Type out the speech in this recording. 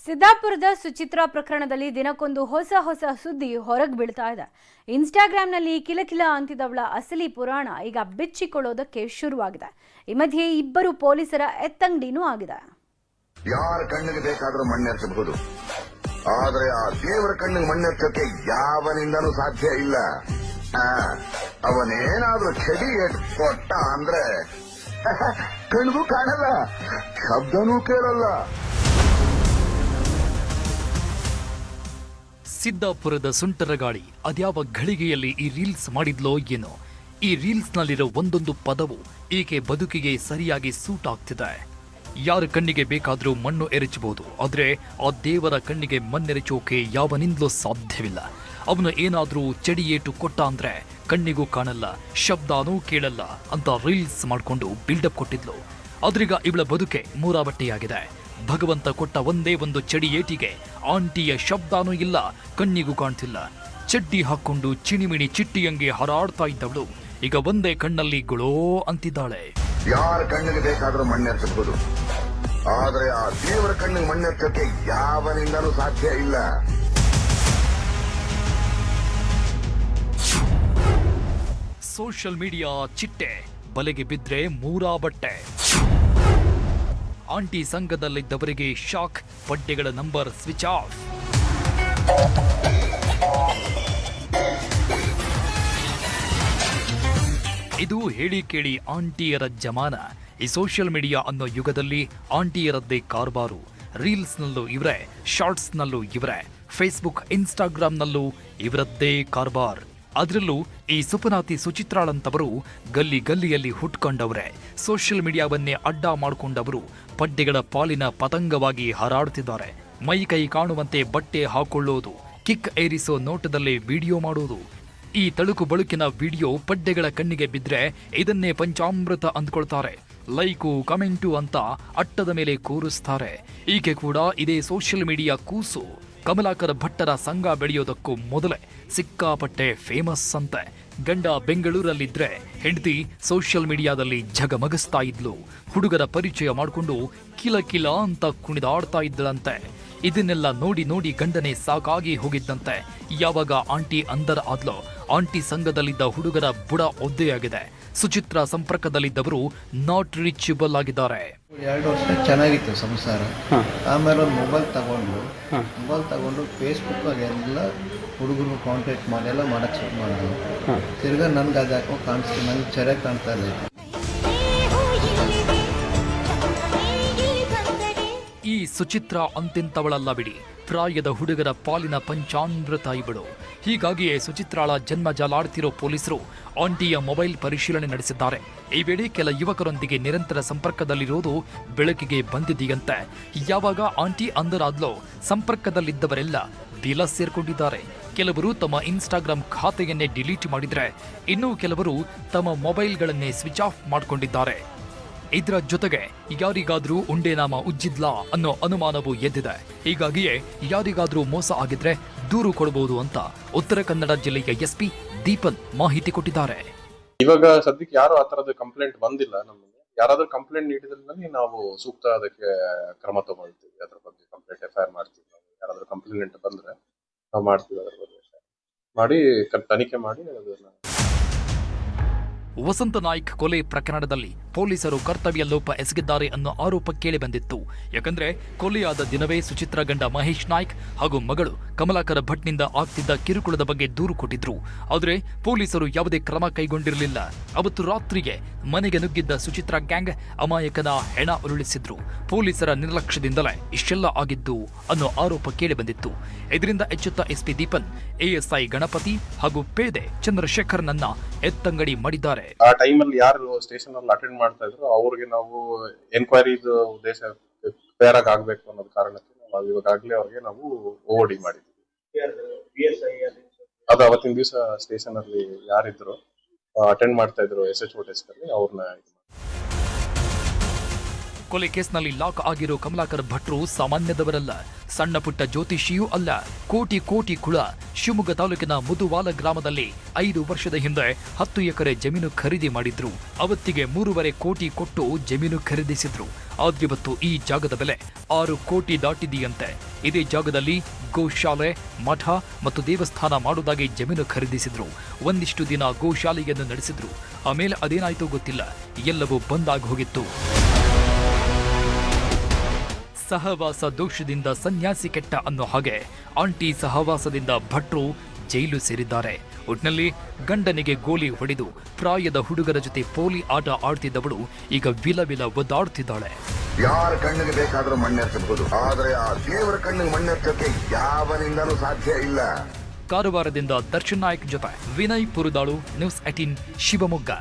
ಸಿದ್ದಾಪುರದ ಸುಚಿತ್ರಾ ಪ್ರಕರಣದಲ್ಲಿ ದಿನಕ್ಕೊಂದು ಹೊಸ ಸುದ್ದಿ ಹೊರಗೆ ಬೀಳ್ತಾ ಇದೆ. ಇನ್ಸ್ಟಾಗ್ರಾಂನಲ್ಲಿ ಕಿಲಕಿಲ ಅಂತಿದ್ದವಳ ಅಸಲಿ ಪುರಾಣ ಈಗ ಬಿಚ್ಚಿಕೊಳ್ಳೋದಕ್ಕೆ ಶುರುವಾಗಿದೆ. ಈ ಮಧ್ಯೆ ಇಬ್ಬರು ಪೊಲೀಸರ ಎತ್ತಂಗಡಿನೂ ಆಗಿದೆ. ಯಾರ ಕಣ್ಣಿಗೆ ಬೇಕಾದರೂ ಮಣ್ಣೆಚ್ಚಬಹುದು, ಆದರೆ ಆ ದೇವರ ಕಣ್ಣಿಗೆ ಮಣ್ಣೆಚ್ಚಕ್ಕೆ ಯಾವನಿಂದನೂ ಸಾಧ್ಯ ಇಲ್ಲ. ಅವನೇನಾದ್ರೂ ಚಡಿ ಕೊಟ್ಟ ಅಂದ್ರೆ ಕಣ್ಗೂ ಕಾಣಲ್ಲ, ಶಬ್ದನೂ ಕೇಳಲ್ಲ. ಸಿದ್ದಾಪುರದ ಸುಂಟರಗಾಳಿ ಅದ್ಯಾವ ಘಳಿಗೆಯಲ್ಲಿ ಈ ರೀಲ್ಸ್ ಮಾಡಿದ್ಲೋ ಏನೋ. ಈ ರೀಲ್ಸ್ನಲ್ಲಿರೋ ಒಂದೊಂದು ಪದವು ಈಕೆ ಬದುಕಿಗೆ ಸರಿಯಾಗಿ ಸೂಟ್ ಆಗ್ತಿದೆ. ಯಾರ ಕಣ್ಣಿಗೆ ಬೇಕಾದರೂ ಮಣ್ಣು ಎರಚಬಹುದು, ಆದರೆ ಆ ದೇವರ ಕಣ್ಣಿಗೆ ಮಣ್ಣೆರಚೋಕೆ ಯಾವನಿಂದಲೂ ಸಾಧ್ಯವಿಲ್ಲ. ಅವನು ಏನಾದರೂ ಚಡಿಯೇಟು ಕೊಟ್ಟ ಅಂದ್ರೆ ಕಣ್ಣಿಗೂ ಕಾಣಲ್ಲ, ಶಬ್ದನೂ ಕೇಳಲ್ಲ ಅಂತ ರೀಲ್ಸ್ ಮಾಡಿಕೊಂಡು ಬಿಲ್ಡಪ್ ಕೊಟ್ಟಿದ್ಲು. ಆದ್ರೀಗ ಇವಳ ಬದುಕೆ ಮೂರಾಬಟ್ಟೆಯಾಗಿದೆ. ಭಗವಂತ ಕೊಟ್ಟ ಒಂದೇ ಒಂದು ಚಡಿ ಏಟಿಗೆ ಆಂಟಿಯ ಶಬ್ದನೂ ಇಲ್ಲ, ಕಣ್ಣಿಗೂ ಕಾಣ್ತಿಲ್ಲ. ಚಡ್ಡಿ ಹಾಕೊಂಡು ಚಿಣಿಮಿಣಿ ಚಿಟ್ಟಿಯಂಗೆ ಹಾರಾಡ್ತಾ ಇದ್ದವಳು ಈಗ ಒಂದೇ ಕಣ್ಣಲ್ಲಿ ಗುಳೋ ಅಂತಿದ್ದಾಳೆ. ಯಾರ ಕಣ್ಣಿಗೆ ಬೇಕಾದರೂ ಮಣ್ಣೆಚ್ಚಬಹುದು, ಆದರೆ ಆ ದೇವರ ಕಣ್ಣಿಗೆ ಮಣ್ಣೆಚ್ಚಕ್ಕೆ ಯಾವನಿಂದನೂ ಸಾಧ್ಯ ಇಲ್ಲ. ಸೋಷಿಯಲ್ ಮೀಡಿಯಾ ಚಿಟ್ಟೆ ಬಲೆಗೆ ಬಿದ್ರೆ ಮೂರಾ ಬಟ್ಟೆ. ಆಂಟಿ ಸಂಘದಲ್ಲಿದ್ದವರಿಗೆ ಶಾಕ್, ಪಡ್ಡೆಗಳ ನಂಬರ್ ಸ್ವಿಚ್ ಆಫ್. ಇದು ಹೇಳಿ ಕೇಳಿ ಆಂಟಿಯರ ಜಮಾನ. ಈ ಸೋಷಿಯಲ್ ಮೀಡಿಯಾ ಅನ್ನೋ ಯುಗದಲ್ಲಿ ಆಂಟಿಯರದ್ದೇ ಕಾರ್ಬಾರು. ರೀಲ್ಸ್ನಲ್ಲೂ ಇವರೇ, ಶಾರ್ಟ್ಸ್ನಲ್ಲೂ ಇವರೇ, ಫೇಸ್ಬುಕ್ ಇನ್ಸ್ಟಾಗ್ರಾಂನಲ್ಲೂ ಇವರದ್ದೇ ಕಾರ್ಬಾರ್. ಅದರಲ್ಲೂ ಈ ಸುಪನಾತಿ ಸುಚಿತ್ರಾಳಂತವರು ಗಲ್ಲಿ ಗಲ್ಲಿಯಲ್ಲಿ ಹುಟ್ಕೊಂಡವ್ರೆ. ಸೋಷಿಯಲ್ ಮೀಡಿಯಾವನ್ನೇ ಅಡ್ಡ ಮಾಡಿಕೊಂಡವರು ಪಡ್ಡೆಗಳ ಪಾಲಿನ ಪತಂಗವಾಗಿ ಹಾರಾಡುತ್ತಿದ್ದಾರೆ. ಮೈ ಕೈ ಕಾಣುವಂತೆ ಬಟ್ಟೆ ಹಾಕೊಳ್ಳೋದು, ಕಿಕ್ ಏರಿಸೋ ನೋಟದಲ್ಲೇ ವಿಡಿಯೋ ಮಾಡೋದು. ಈ ತಳುಕು ಬಳುಕಿನ ವಿಡಿಯೋ ಪಡ್ಡೆಗಳ ಕಣ್ಣಿಗೆ ಬಿದ್ರೆ ಇದನ್ನೇ ಪಂಚಾಮೃತ ಅಂದ್ಕೊಳ್ತಾರೆ. ಲೈಕು ಕಮೆಂಟು ಅಂತ ಅಟ್ಟದ ಮೇಲೆ ಕೂರಿಸ್ತಾರೆ. ಈಕೆ ಕೂಡ ಇದೇ ಸೋಷಿಯಲ್ ಮೀಡಿಯಾ ಕೂಸು. ಕಮಲಾಕರ ಭಟ್ಟರ ಸಂಘ ಬೆಳೆಯೋದಕ್ಕೂ ಮೊದಲೇ ಸಿಕ್ಕಾಪಟ್ಟೆ ಫೇಮಸ್ ಅಂತೆ. ಗಂಡ ಬೆಂಗಳೂರಲ್ಲಿದ್ರೆ ಹೆಂಡತಿ ಸೋಷಿಯಲ್ ಮೀಡಿಯಾದಲ್ಲಿ ಝಗಮಗಿಸ್ತಾ ಇದ್ಲು. ಹುಡುಗರ ಪರಿಚಯ ಮಾಡಿಕೊಂಡು ಕಿಲ ಕಿಲ ಅಂತ ಕುಣಿದಾಡ್ತಾ ಇದ್ದಳಂತೆ. ಇದನ್ನೆಲ್ಲ ನೋಡಿ ನೋಡಿ ಗಂಡನೇ ಸಾಕಾಗಿ ಹೋಗಿದ್ದಂತೆ. ಯಾವಾಗ ಆಂಟಿ ಅಂದರ ಆದ್ಲೋ, ಆಂಟಿ ಸಂಘದಲ್ಲಿದ್ದ ಹುಡುಗರ ಬುಡ ಒದ್ದೆಯಾಗಿದೆ. ಸುಚಿತ್ರಾ ಸಂಪರ್ಕದಲ್ಲಿದ್ದವರು ನಾಟ್ ರೀಚಬಲ್ ಆಗಿದ್ದಾರೆ. 2 ವರ್ಷ ಚೆನ್ನಾಗಿತ್ತು ಸಂಸಾರ. ಆಮೇಲೆ ಒಂದು ಮೊಬೈಲ್ ತಗೊಂಡು ಫೇಸ್ಬುಕ್ ಎಲ್ಲ ಹುಡುಗರು ಕಾಂಟ್ಯಾಕ್ಟ್ ಮಾಡಿ ಎಲ್ಲ ಮಾಡಕ್ಕೆ ಶುರು ಮಾಡಿದ್ರು. ತಿರ್ಗಾ ನನ್ಗೆ ಅದು ಯಾಕೋ ಕಾಣಿಸ್ತು, ನನಗೆ ಚೆನ್ನಾಗಿ ಕಾಣ್ತಾ ಇಲ್ಲ. ಈ ಸುಚಿತ್ರಾ ಅಂತಿಂತವಳಲ್ಲ ಬಿಡಿ, ಪ್ರಾಯದ ಹುಡುಗರ ಪಾಲಿನ ಪಂಚಾಮೃತ ಇವಳು. ಹೀಗಾಗಿಯೇ ಸುಚಿತ್ರಾಳ ಜನ್ಮ ಜಾಲಾಡ್ತಿರೋ ಪೊಲೀಸರು ಆಂಟಿಯ ಮೊಬೈಲ್ ಪರಿಶೀಲನೆ ನಡೆಸಿದ್ದಾರೆ. ಈ ವೇಳೆ ಕೆಲ ಯುವಕರೊಂದಿಗೆ ನಿರಂತರ ಸಂಪರ್ಕದಲ್ಲಿರೋದು ಬೆಳಕಿಗೆ ಬಂದಿದೆಯಂತೆ. ಯಾವಾಗ ಆಂಟಿ ಅಂದರಾದ್ಲೋ ಸಂಪರ್ಕದಲ್ಲಿದ್ದವರೆಲ್ಲ ಬಿಲ ಸೇರ್ಕೊಂಡಿದ್ದಾರೆ. ಕೆಲವರು ತಮ್ಮ ಇನ್ಸ್ಟಾಗ್ರಾಂ ಖಾತೆಯನ್ನೇ ಡಿಲೀಟ್ ಮಾಡಿದ್ರೆ, ಇನ್ನೂ ಕೆಲವರು ತಮ್ಮ ಮೊಬೈಲ್ಗಳನ್ನೇ ಸ್ವಿಚ್ ಆಫ್ ಮಾಡಿಕೊಂಡಿದ್ದಾರೆ. ಇದರ ಜೊತೆಗೆ ಯಾರಿಗಾದ್ರೂ ಉಂಡೆನಾಮ ಉಜ್ಜಿದ್ಲಾ ಅನ್ನೋ ಅನುಮಾನವೂ ಎದ್ದಿದೆ. ಹೀಗಾಗಿಯೇ ಯಾರಿಗಾದ್ರೂ ಮೋಸ ಆಗಿದ್ರೆ ದೂರು ಕೊಡಬಹುದು ಅಂತ ಉತ್ತರ ಕನ್ನಡ ಜಿಲ್ಲೆಯ ಎಸ್ಪಿ ದೀಪನ್ ಮಾಹಿತಿ ಕೊಟ್ಟಿದ್ದಾರೆ. ಇವಾಗ ಸದ್ಯಕ್ಕೆ ಯಾರು ಆ ತರದ ಕಂಪ್ಲೇಂಟ್ ಬಂದಿಲ್ಲ. ನಮಗೆ ಯಾರಾದ್ರೂ ಕಂಪ್ಲೇಂಟ್ ನೀಡಿದ್ರಲ್ಲಿ ನಾವು ಸೂಕ್ತ ಅದಕ್ಕೆ ಕ್ರಮ ತಗೊಳ್ತೀವಿ. ಅದ್ರ ಬಗ್ಗೆ ಕಂಪ್ಲೇಂಟ್ FIR ಮಾಡ್ತೀವಿ. ಯಾರಾದ್ರೂ ಕಂಪ್ಲೇಂಟ್ ಬಂದ್ರೆ ನಾವು ಮಾಡ್ತೀವಿ. ಅದ್ರ ಬಗ್ಗೆ ಮಾಡಿ ತನಿಖೆ ಮಾಡಿ ಅದನ್ನ. ವಸಂತ ನಾಯ್ಕ್ ಕೊಲೆ ಪ್ರಕರಣದಲ್ಲಿ ಪೊಲೀಸರು ಕರ್ತವ್ಯ ಲೋಪ ಎಸಗಿದ್ದಾರೆ ಅನ್ನೋ ಆರೋಪ ಕೇಳಿಬಂದಿತ್ತು. ಯಾಕಂದ್ರೆ ಕೊಲೆಯಾದ ದಿನವೇ ಸುಚಿತ್ರಾ ಗಂಡ ಮಹೇಶ್ ನಾಯ್ಕ್ ಹಾಗೂ ಮಗಳು ಕಮಲಾಕರ ಭಟ್ನಿಂದ ಆಗ್ತಿದ್ದ ಕಿರುಕುಳದ ಬಗ್ಗೆ ದೂರು ಕೊಟ್ಟಿದ್ರು. ಆದರೆ ಪೊಲೀಸರು ಯಾವುದೇ ಕ್ರಮ ಕೈಗೊಂಡಿರಲಿಲ್ಲ. ಅವತ್ತು ರಾತ್ರಿಗೆ ಮನೆಗೆ ನುಗ್ಗಿದ್ದ ಸುಚಿತ್ರಾ ಗ್ಯಾಂಗ್ ಅಮಾಯಕನ ಹೆಣ ಉರುಳಿಸಿದ್ರು. ಪೊಲೀಸರ ನಿರ್ಲಕ್ಷ್ಯದಿಂದಲೇ ಇಷ್ಟೆಲ್ಲ ಆಗಿದ್ದು ಅನ್ನೋ ಆರೋಪ ಕೇಳಿಬಂದಿತ್ತು. ಇದರಿಂದ ಎಚ್ಚೆತ್ತ ಎಸ್ಪಿ ದೀಪನ್ ASI ಗಣಪತಿ ಹಾಗೂ ಪೇದೆ ಚಂದ್ರಶೇಖರ್ನನ್ನ ಎತ್ತಂಗಡಿ ಮಾಡಿದ್ದಾರೆ. ಆ ಟೈಮಲ್ಲಿ ಯಾರು ಸ್ಟೇಷನ್ ಅಲ್ಲಿ ಅಟೆಂಡ್ ಮಾಡ್ತಾ ಇದ್ರು ಅವ್ರಿಗೆ ನಾವು ಎನ್ಕ್ವೈರಿ ಉದ್ದೇಶ ಫೇರ್ ಆಗಿ ಆಗ್ಬೇಕು ಅನ್ನೋದು ಕಾರಣಕ್ಕೆ ನಾವು ಇವಾಗಲೇ ಅವ್ರಿಗೆ ನಾವು OD ಮಾಡಿದ್ವಿ. ಅದು ಅವತ್ತಿನ ದಿವಸ ಸ್ಟೇಷನ್ ಅಲ್ಲಿ ಯಾರಿದ್ರು ಅಟೆಂಡ್ ಮಾಡ್ತಾ ಇದ್ರು SHO ಡೆಸ್ಕ್ ಅಲ್ಲಿ ಅವ್ರನ್ನ. ಕೊಲೆ ಕೇಸ್ನಲ್ಲಿ ಲಾಕ್ ಆಗಿರೋ ಕಮಲಾಕರ್ ಭಟ್ರು ಸಾಮಾನ್ಯದವರಲ್ಲ. ಸಣ್ಣ ಪುಟ್ಟ ಜ್ಯೋತಿಷಿಯೂ ಅಲ್ಲ. ಕೋಟಿ ಕೋಟಿ ಕುಳ. ಶಿವಮೊಗ್ಗ ತಾಲೂಕಿನ ಮುದುವಾಲ ಗ್ರಾಮದಲ್ಲಿ 5 ವರ್ಷದ ಹಿಂದೆ 10 ಎಕರೆ ಜಮೀನು ಖರೀದಿ ಮಾಡಿದ್ರು. ಅವತ್ತಿಗೆ 3.5 ಕೋಟಿ ಕೊಟ್ಟು ಜಮೀನು ಖರೀದಿಸಿದ್ರು. ಆದ್ರಿವತ್ತು ಈ ಜಾಗದ ಬೆಲೆ 6 ಕೋಟಿ ದಾಟಿದೆಯಂತೆ. ಇದೇ ಜಾಗದಲ್ಲಿ ಗೋಶಾಲೆ, ಮಠ ಮತ್ತು ದೇವಸ್ಥಾನ ಮಾಡುವುದಾಗಿ ಜಮೀನು ಖರೀದಿಸಿದ್ರು. ಒಂದಿಷ್ಟು ದಿನ ಗೋಶಾಲೆಯನ್ನು ನಡೆಸಿದ್ರು. ಆಮೇಲೆ ಅದೇನಾಯ್ತೋ ಗೊತ್ತಿಲ್ಲ, ಎಲ್ಲವೂ ಬಂದಾಗಿ ಹೋಗಿತ್ತು. ಸಹವಾಸ ದೋಷದಿಂದ ಸನ್ಯಾಸಿ ಕೆಟ್ಟ ಅನ್ನೋ ಹಾಗೆ ಆಂಟಿ ಸಹವಾಸದಿಂದ ಭಟ್ರು ಜೈಲು ಸೇರಿದ್ದಾರೆ. ಒಟ್ನಲ್ಲಿ ಗಂಡನಿಗೆ ಗೋಲಿ ಹೊಡೆದು ಪ್ರಾಯದ ಹುಡುಗರ ಜೊತೆ ಪೋಲಿ ಆಟ ಆಡ್ತಿದ್ದವಳು ಈಗ ವಿಲವಿಲ ಒದ್ದಾಡ್ತಿದ್ದಾಳೆ. ಯಾರ ಕಣ್ಣಿಗೆ ಬೇಕಾದ್ರೂ ಮಣ್ಣೆರ್ಚಬಹುದು, ಆದ್ರೆ ಆ ದೇವರ ಕಣ್ಣಿಗೆ ಮಣ್ಣೆರ್ಚಕ್ಕೆ ಯಾವನಿಂದನೂ ಸಾಧ್ಯ ಇಲ್ಲ. ಕಾರವಾರದಿಂದ ದರ್ಶನ್ ನಾಯಕ್ ಜೊತೆ ವಿನಯ್ ಪುರದಾಳು, ನ್ಯೂಸ್ 18 ಶಿವಮೊಗ್ಗ.